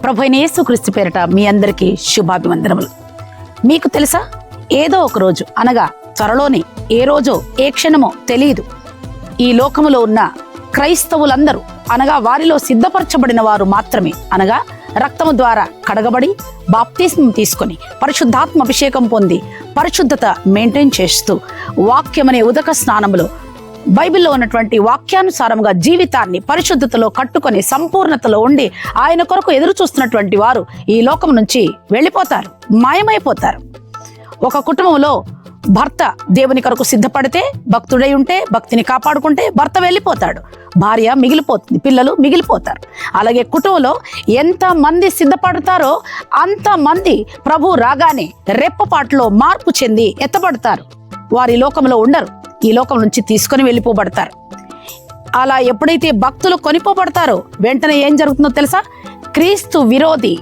ప్రభువైన యేసుక్రీస్తు పేరిట మీ అందరికీ శుభాభివందనములు. మీకు తెలుసా, ఏదో ఒక రోజు అనగా త్వరలోనే, ఏ రోజో ఏ క్షణమో తెలియదు, ఈ లోకములో ఉన్న క్రైస్తవులందరూ అనగా వారిలో సిద్ధపరచబడిన వారు మాత్రమే అనగా రక్తము ద్వారా కడగబడి బాప్తిస్మం తీసుకొని పరిశుద్ధాత్మ అభిషేకం పొంది పరిశుద్ధత మెయింటైన్ చేస్తూ వాక్యమనే ఉదక స్నానములో బైబిల్లో ఉన్నటువంటి వాక్యానుసారముగా జీవితాన్ని పరిశుద్ధతలో కట్టుకొని సంపూర్ణతలో ఉండి ఆయన కొరకు ఎదురు చూస్తున్నటువంటి వారు ఈ లోకం నుంచి వెళ్ళిపోతారు, మాయమైపోతారు. ఒక కుటుంబంలో భర్త దేవుని కొరకు సిద్ధపడితే, భక్తుడై ఉంటే, భక్తిని కాపాడుకుంటే భర్త వెళ్ళిపోతాడు, భార్య మిగిలిపోతుంది, పిల్లలు మిగిలిపోతారు. అలాగే కుటుంబంలో ఎంతమంది సిద్ధపడతారో అంతమంది ప్రభు రాగానే రెప్పపాటులో మార్పు చెంది ఎత్తబడతారు. వారి లోకంలో ఉండరు, ఈ లోకం నుంచి తీసుకొని వెళ్ళిపోబడతారు. అలా ఎప్పుడైతే భక్తులు కొనిపోబడతారో వెంటనే ఏం జరుగుతుందో తెలుసా? క్రీస్తు విరోధి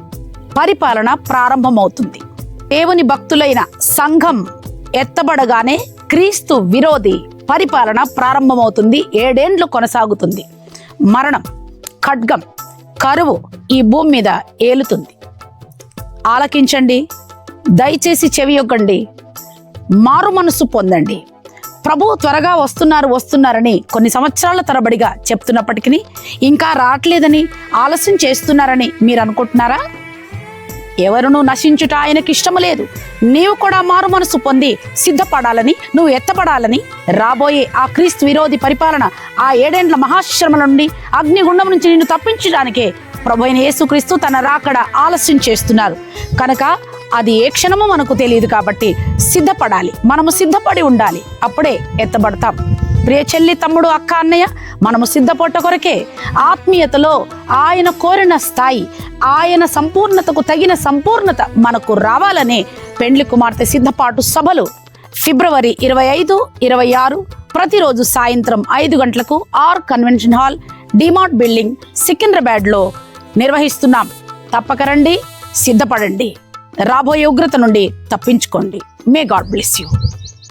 పరిపాలన ప్రారంభమవుతుంది. దేవుని భక్తులైన సంఘం ఎత్తబడగానే క్రీస్తు విరోధి పరిపాలన ప్రారంభమవుతుంది. 7 ఏండ్లు కొనసాగుతుంది. మరణం, ఖడ్గం, కరువు ఈ భూమి మీద ఏలుతుంది. ఆలకించండి, దయచేసి చెవియొగ్గండి, మారు మనసు పొందండి. ప్రభు త్వరగా వస్తున్నారని కొన్ని సంవత్సరాల తరబడిగా చెప్తున్నప్పటికీ ఇంకా రావట్లేదని, ఆలస్యం చేస్తున్నారని మీరు అనుకుంటున్నారా? ఎవరునూ నశించుట ఆయనకి ఇష్టము లేదు. నీవు కూడా మారు మనసు పొంది సిద్ధపడాలని, నువ్వు ఎత్తపడాలని, రాబోయే ఆ క్రీస్తు విరోధి పరిపాలన, ఆ 7 ఏండ్ల మహాశ్రమల నుండి, అగ్నిగుండం నుంచి నిన్ను తప్పించడానికే ప్రభువైన యేసుక్రీస్తు తన రాకడ ఆలస్యం చేస్తున్నారు. కనుక అది ఏ క్షణమో మనకు తెలియదు కాబట్టి సిద్ధపడాలి, మనము సిద్ధపడి ఉండాలి, అప్పుడే ఎత్తబడతాం. ప్రియ చెల్లి, తమ్ముడు, అక్క, అన్నయ్య, మనము సిద్ధపడ్డ కొరకే ఆత్మీయతలో ఆయన కోరిన స్థాయి, ఆయన సంపూర్ణతకు తగిన సంపూర్ణత మనకు రావాలనే పెండ్లి కుమార్తె సిద్ధపాటు సభలు ఫిబ్రవరి 25, 26 ప్రతిరోజు సాయంత్రం 5 గంటలకు R convention hall, DMart building, సికింద్రాబాద్లో నిర్వహిస్తున్నాం. తప్పక రండి, సిద్ధపడండి, రాబోయే ఉగ్రత నుండి తప్పించుకోండి. May God bless you.